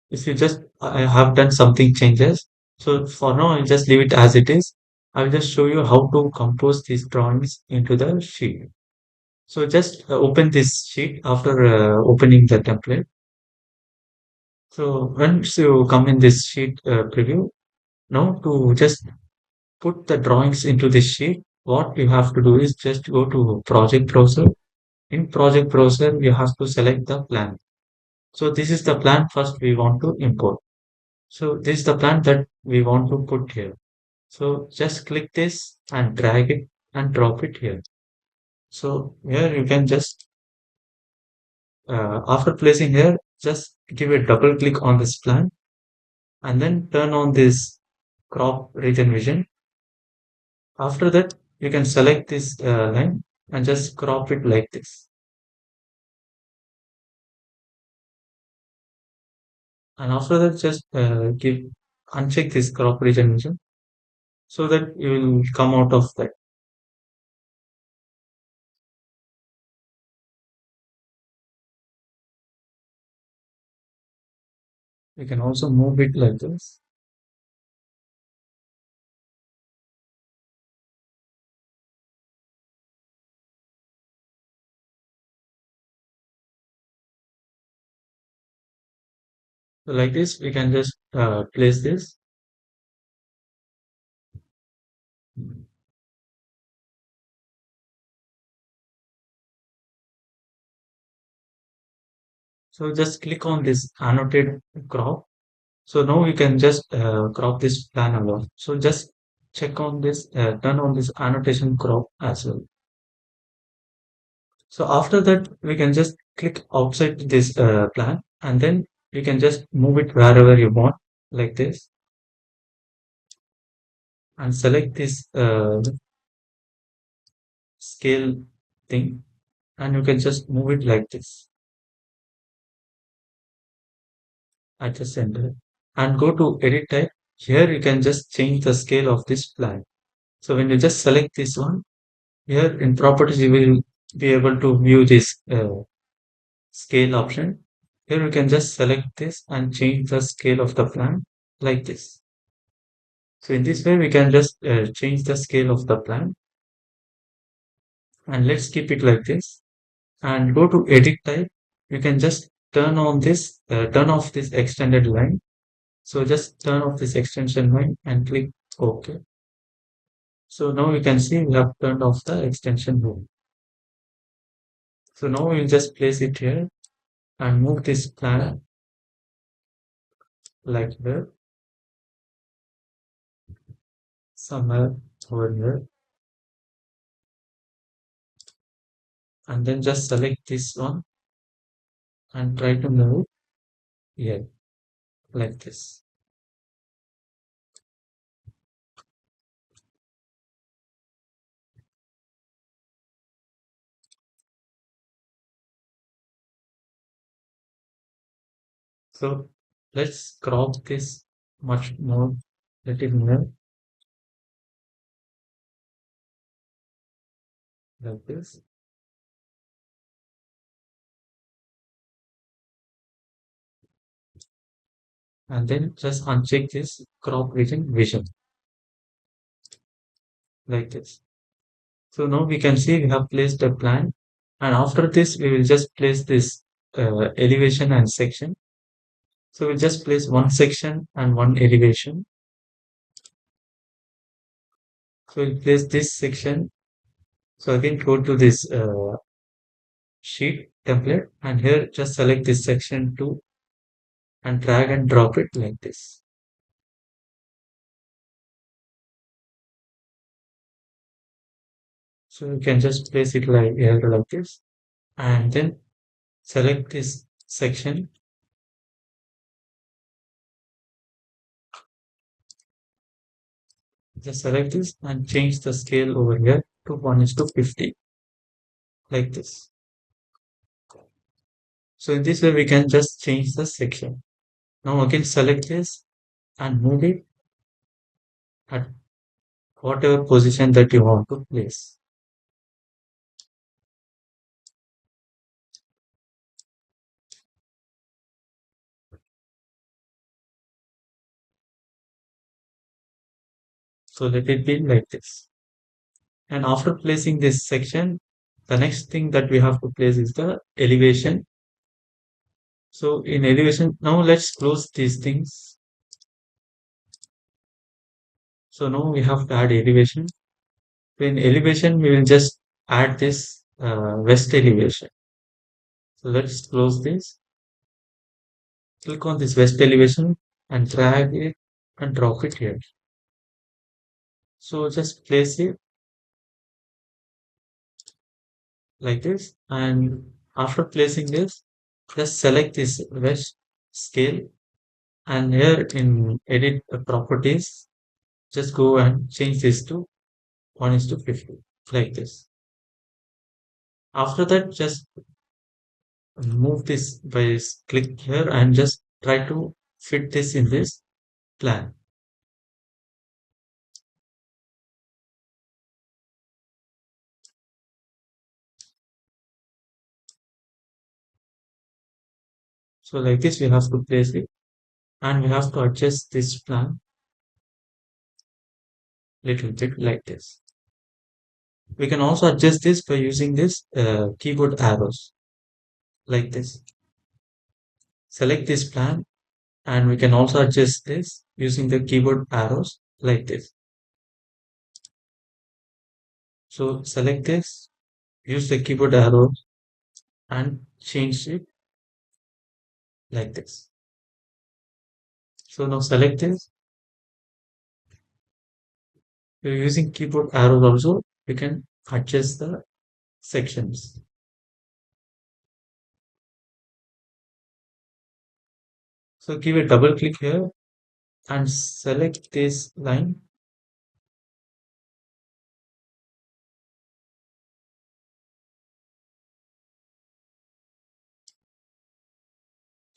if you just, I have done something changes. So for now, I'll just leave it as it is. I'll just show you how to compose these drawings into the sheet. So just open this sheet after opening the template. So once you come in this sheet preview, now to just put the drawings into this sheet, what you have to do is just go to project browser. In project browser, you have to select the plan. So this is the plan first we want to import. So this is the plan that we want to put here. So just click this and drag it and drop it here. So here you can just, after placing here, just give a double click on this plan and then turn on this crop region vision. After that, you can select this line and just crop it like this. And after that, just uncheck this crop region vision so that you will come out of that. You can also move it like this. So like this, we can just place this. So just click on this annotate crop. So now you can just crop this plan alone. So just check on this, turn on this annotation crop as well. So after that, we can just click outside this plan and then you can just move it wherever you want like this and select this scale thing and you can just move it like this at the center and go to edit type. Here you can just change the scale of this plan. So when you just select this one, here in properties, you will be able to view this scale option. Here you can just select this and change the scale of the plan like this. So in this way, we can just change the scale of the plan and let's keep it like this and go to edit type. You can just turn off this extended line. So just turn off this extension line and click OK. So now you can see we have turned off the extension line. So now we'll just place it here and move this plan like here, somewhere over here, and then just select this one and try to move here like this. So let's crop this much more, little more like this. And then just uncheck this crop region vision like this. So now we can see we have placed a plan. And after this, we will just place this elevation and section. So we'll just place one section and one elevation. So we'll place this section. So again, go to this sheet template and here just select this section 2 and drag and drop it like this. So you can just place it like here like this and then select this section. Just select this and change the scale over here to 1:50 like this. So in this way, we can just change the section. Now again, select this and move it at whatever position that you want to place. So let it be like this. And after placing this section, the next thing that we have to place is the elevation. So in elevation, now let's close these things. So now we have to add elevation. So in elevation, we will just add this west elevation. So let's close this. Click on this west elevation and drag it and drop it here. So just place it like this. And after placing this, just select this west scale. And here in edit properties, just go and change this to 1 is to 50 like this. After that, just move this by click here and just try to fit this in this plan. So like this, we have to place it and we have to adjust this plan little bit like this. We can also adjust this by using this keyboard arrows like this. Select this plan and we can also adjust this using the keyboard arrows like this. So select this, use the keyboard arrow and change it like this. So now select this. You're using keyboard arrows also, you can adjust the sections. So give a double click here and select this line.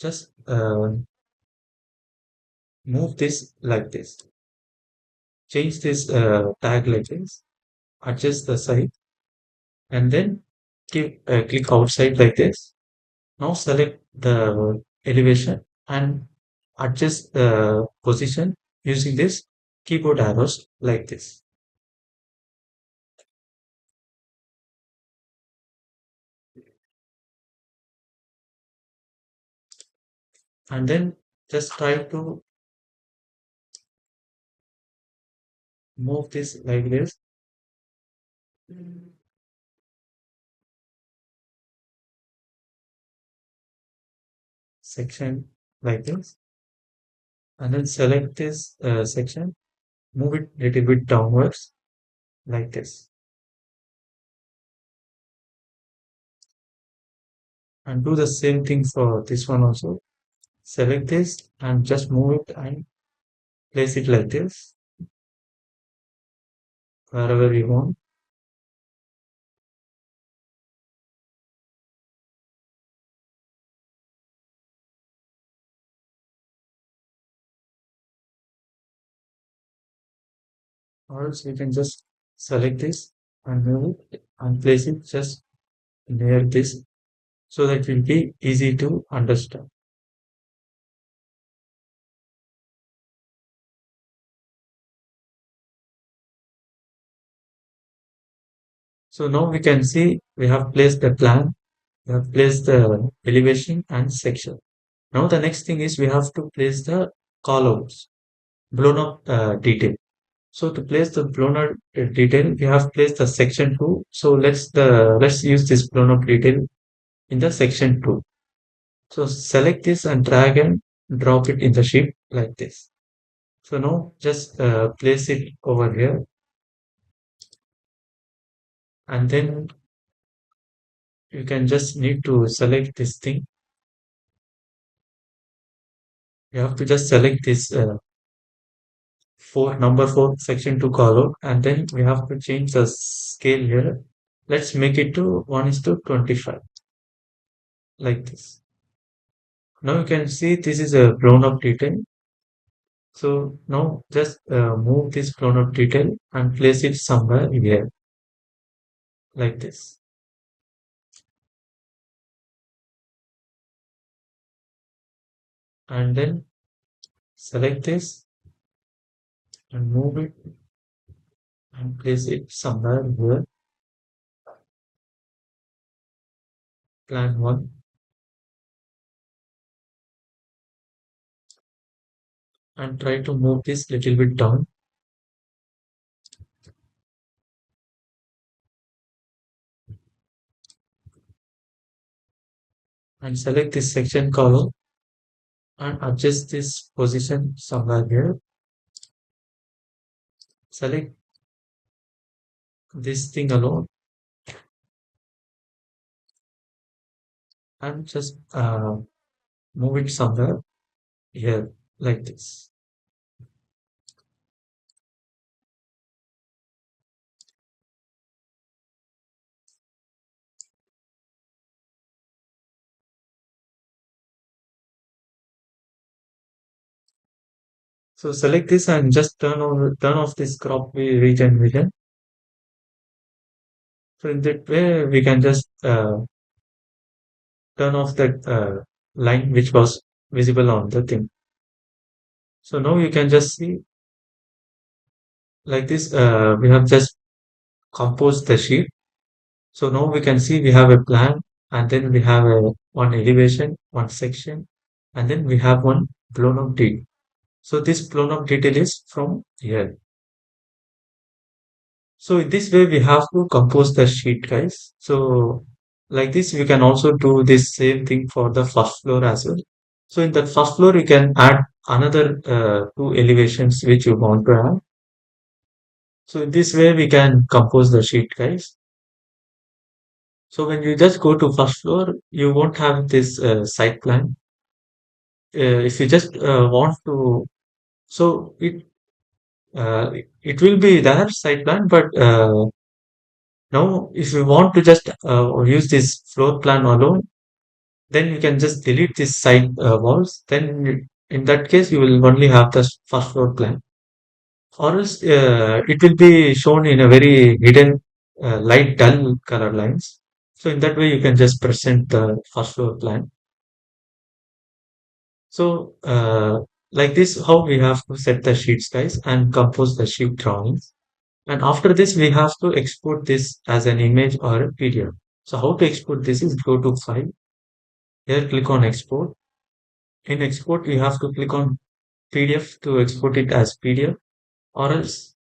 Just move this like this. Change this tag like this. Adjust the size and then click outside like this. Now select the elevation and adjust the position using this keyboard arrows like this. And then just try to move this like this. Section like this. And then select this section, move it a little bit downwards like this. And do the same thing for this one also. Select this and just move it and place it like this wherever you want. Or else you can just select this and move it and place it just near this so that it will be easy to understand. So now we can see we have placed the plan, we have placed the elevation and section. Now the next thing is we have to place the callouts, blown up detail. So to place the blown up detail, we have placed the section 2. So let's use this blown up detail in the section 2. So select this and drag and drop it in the sheet like this. So now just place it over here and then you can just need to select this thing. You have to just select this number 4 section 2 column and then we have to change the scale here. Let's make it to 1 is to 25 like this. Now you can see this is a blown up detail. So now just move this blown up detail and place it somewhere here like this. And then select this and move it and place it somewhere here. Plan one and try to move this little bit down and select this section column and adjust this position somewhere here. Select this thing alone and just move it somewhere here like this. So select this and just turn off this crop region vision. So in that way we can just turn off that line which was visible on the thing. So now you can just see like this. We have just composed the sheet. So now we can see we have a plan and then we have a one elevation, one section, and then we have one blown up detail. So this blown up detail is from here. So in this way we have to compose the sheet, guys. So like this, we can also do this same thing for the first floor as well. So in the first floor, you can add another two elevations which you want to have. So in this way, we can compose the sheet, guys. So when you just go to first floor, you won't have this site plan. If you just want to, so it will be there site plan, but now if you want to just use this floor plan alone, then you can just delete this side walls. Then in that case, you will only have the first floor plan. Or else it will be shown in a very hidden light dull color lines. So in that way you can just present the first floor plan. So like this how we have to set the sheets, guys, and compose the sheet drawings. And after this we have to export this as an image or a PDF. So how to export this is go to file, here click on export. In export you have to click on PDF to export it as PDF, or else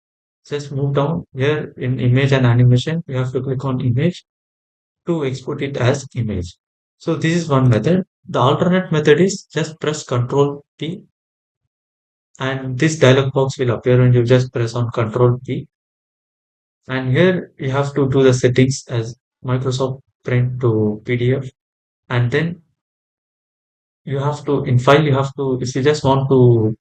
just move down here in image and animation. You have to click on image to export it as image. So this is one method. The alternate method is just press Ctrl P and this dialog box will appear when you just press on Ctrl P. And here you have to do the settings as Microsoft Print to PDF. And then you have to, in file, you have to, if you just want to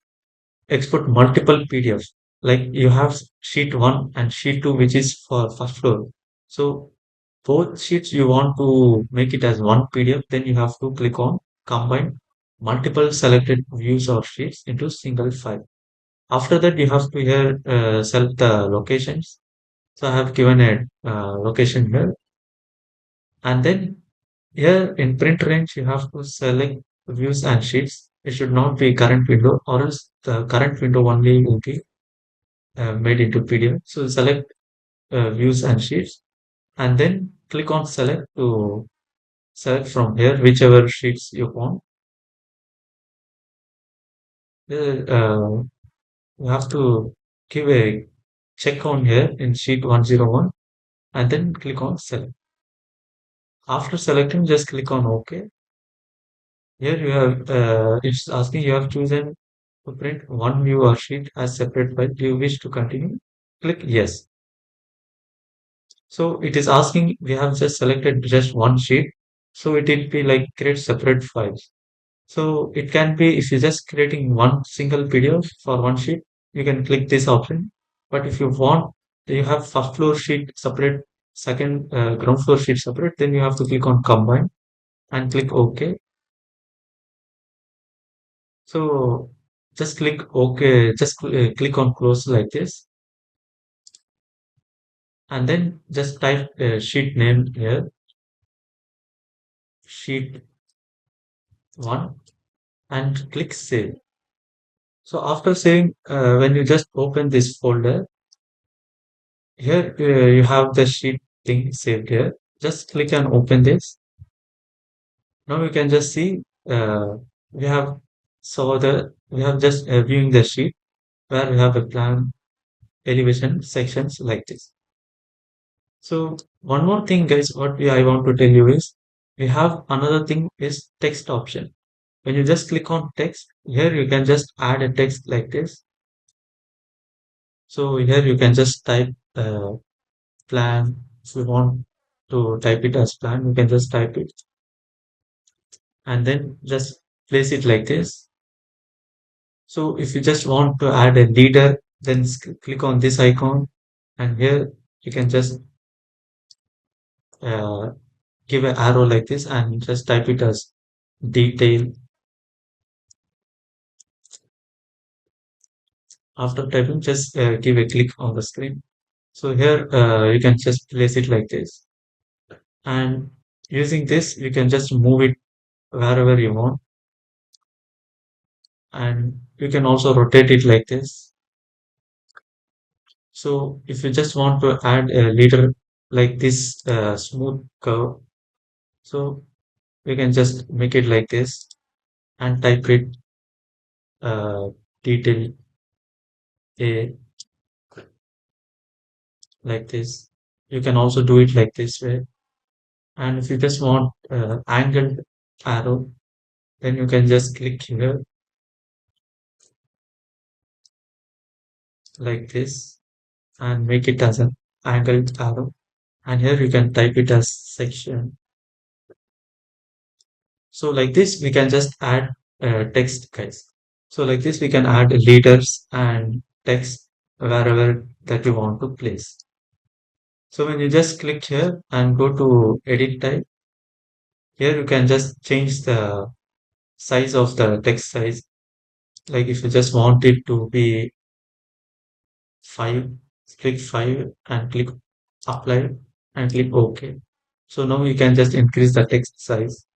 export multiple PDFs, like you have sheet 1 and sheet 2, which is for first floor. So both sheets you want to make it as one PDF, then you have to click on combine multiple selected views or sheets into single file. After that, you have to here select the locations. So I have given a location here, and then here in print range, you have to select views and sheets. It should not be current window, or else the current window only will be made into PDF. So select views and sheets, and then click on select to select from here whichever sheets you want. You have to give a check on here in sheet 101 and then click on select. After selecting, just click on OK. Here you have, it's asking you have chosen to print one view or sheet as separate file. Do you wish to continue? Click yes. So it is asking we have just selected just one sheet. So it will be like create separate files. So it can be if you're just creating one single PDF for one sheet, you can click this option. But if you want, you have first floor sheet separate, second ground floor sheet separate, then you have to click on combine and click OK. So just click OK, just click on close like this, and then just type sheet name here, sheet 1, and click save. So after saving, when you just open this folder, here you have the sheet thing saved here. Just click and open this. Now you can just see we have we have just viewing the sheet where we have a plan elevation sections like this. So one more thing, guys, I want to tell you is we have another thing is text option. When you just click on text, here you can just add a text like this. So here you can just type plan. If you want to type it as plan, you can just type it and then just place it like this. So if you just want to add a leader, then click on this icon, and here you can just uh, give an arrow like this and just type it as detail. After typing, just give a click on the screen. So here you can just place it like this, and using this you can just move it wherever you want, and you can also rotate it like this. So if you just want to add a leader like this smooth curve, so we can just make it like this and type it uh, detail A like this. You can also do it like this way. And if you just want angled arrow, then you can just click here like this and make it as an angled arrow. And here you can type it as section. So like this, we can just add text, guys. So like this, we can add leaders and text wherever that you want to place. So when you just click here and go to edit type, here you can just change the size of the text size. Like if you just want it to be 5, click 5 and click apply and click OK. So now you can just increase the text size.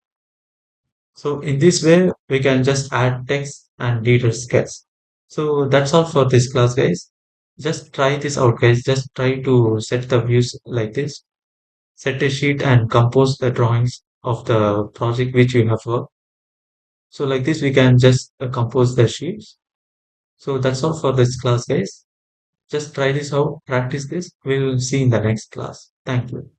So in this way, we can just add text and detailed sketch. So that's all for this class, guys. Just try this out, guys. Just try to set the views like this. Set a sheet and compose the drawings of the project which you have worked. So like this, we can just compose the sheets. So that's all for this class, guys. Just try this out, practice this. We'll see in the next class. Thank you.